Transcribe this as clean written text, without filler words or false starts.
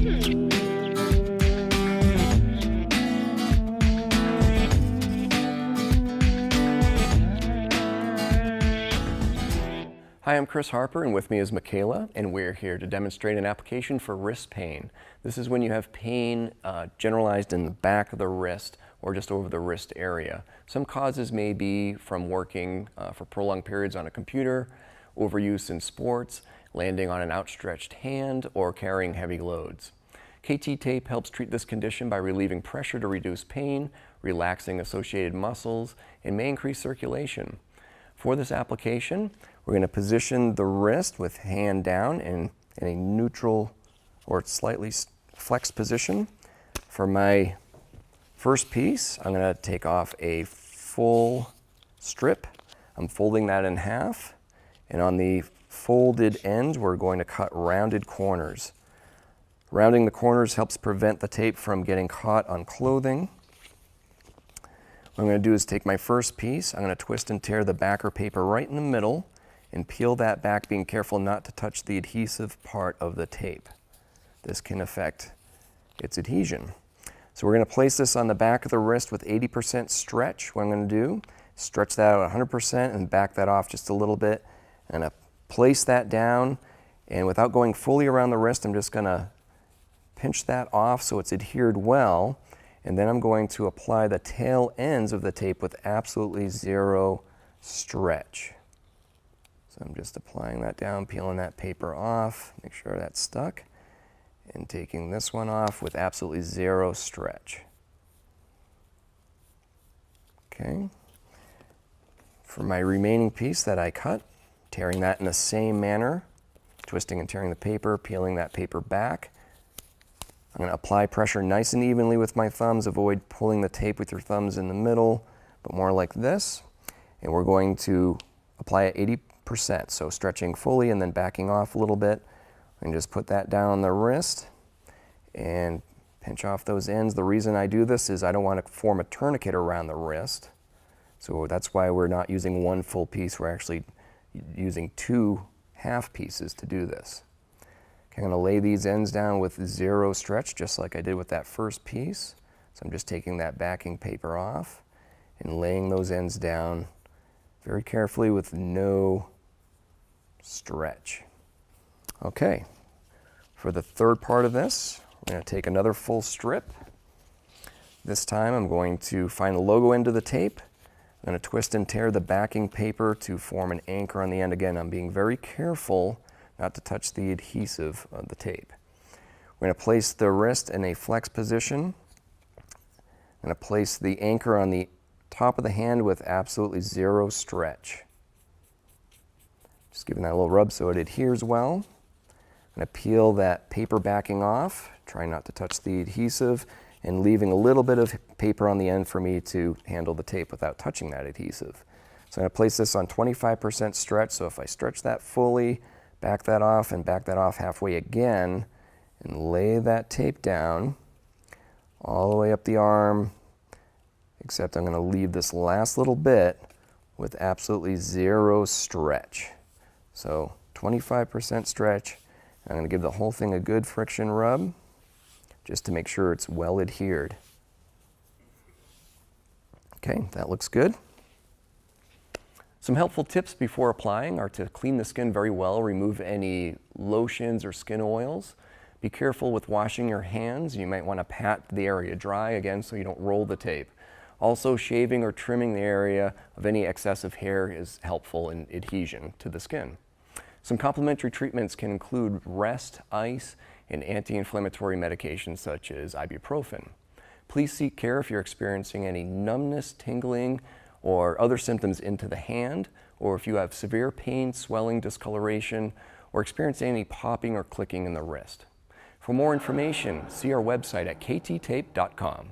Hi, I'm Chris Harper, and with me is Michaela, and we're here to demonstrate an application for wrist pain. This is when you have pain generalized in the back of the wrist or just over the wrist area. Some causes may be from working for prolonged periods on a computer, overuse in sports, landing on an outstretched hand, or carrying heavy loads. KT tape helps treat this condition by relieving pressure to reduce pain, relaxing associated muscles, and may increase circulation. For this application, we're going to position the wrist with hand down in a neutral or slightly flexed position. For my first piece, I'm going to take off a full strip. I'm folding that in half, and on the folded end, we're going to cut rounded corners. Rounding the corners helps prevent the tape from getting caught on clothing. What I'm going to do is take my first piece, I'm going to twist and tear the backer paper right in the middle and peel that back, being careful not to touch the adhesive part of the tape. This can affect its adhesion. So we're going to place this on the back of the wrist with 80% stretch. What I'm going to do, stretch that out 100% and back that off just a little bit. I'm going to place that down, and without going fully around the wrist, I'm just going to pinch that off so it's adhered well. And then I'm going to apply the tail ends of the tape with absolutely zero stretch. So I'm just applying that down, peeling that paper off, make sure that's stuck, and taking this one off with absolutely zero stretch. Okay. For my remaining piece that I cut, tearing that in the same manner, twisting and tearing the paper, peeling that paper back. I'm going to apply pressure nice and evenly with my thumbs. Avoid pulling the tape with your thumbs in the middle, but more like this. And we're going to apply it 80%, so stretching fully and then backing off a little bit. And just put that down on the wrist and pinch off those ends. The reason I do this is I don't want to form a tourniquet around the wrist. So that's why we're not using one full piece. We're actually using 2 half pieces to do this. I'm going to lay these ends down with zero stretch, just like I did with that first piece. So I'm just taking that backing paper off and laying those ends down very carefully with no stretch. Okay, for the third part of this, we're going to take another full strip. This time I'm going to find the logo end of the tape. I'm going to twist and tear the backing paper to form an anchor on the end. Again, I'm being very careful not to touch the adhesive of the tape. We're going to place the wrist in a flex position. I'm going to place the anchor on the top of the hand with absolutely zero stretch. Just giving that a little rub so it adheres well. I'm going to peel that paper backing off, try not to touch the adhesive, and leaving a little bit of paper on the end for me to handle the tape without touching that adhesive. So I'm going to place this on 25% stretch, so if I stretch that fully, back that off and back that off halfway again, and lay that tape down all the way up the arm, except I'm going to leave this last little bit with absolutely zero stretch. So 25% stretch. I'm going to give the whole thing a good friction rub just to make sure it's well adhered. Okay, that looks good. Some helpful tips before applying are to clean the skin very well, remove any lotions or skin oils. Be careful with washing your hands. You might want to pat the area dry, again, so you don't roll the tape. Also, shaving or trimming the area of any excessive hair is helpful in adhesion to the skin. Some complementary treatments can include rest, ice, and anti-inflammatory medications such as ibuprofen. Please seek care if you're experiencing any numbness, tingling, or other symptoms into the hand, or if you have severe pain, swelling, discoloration, or experience any popping or clicking in the wrist. For more information, see our website at kttape.com.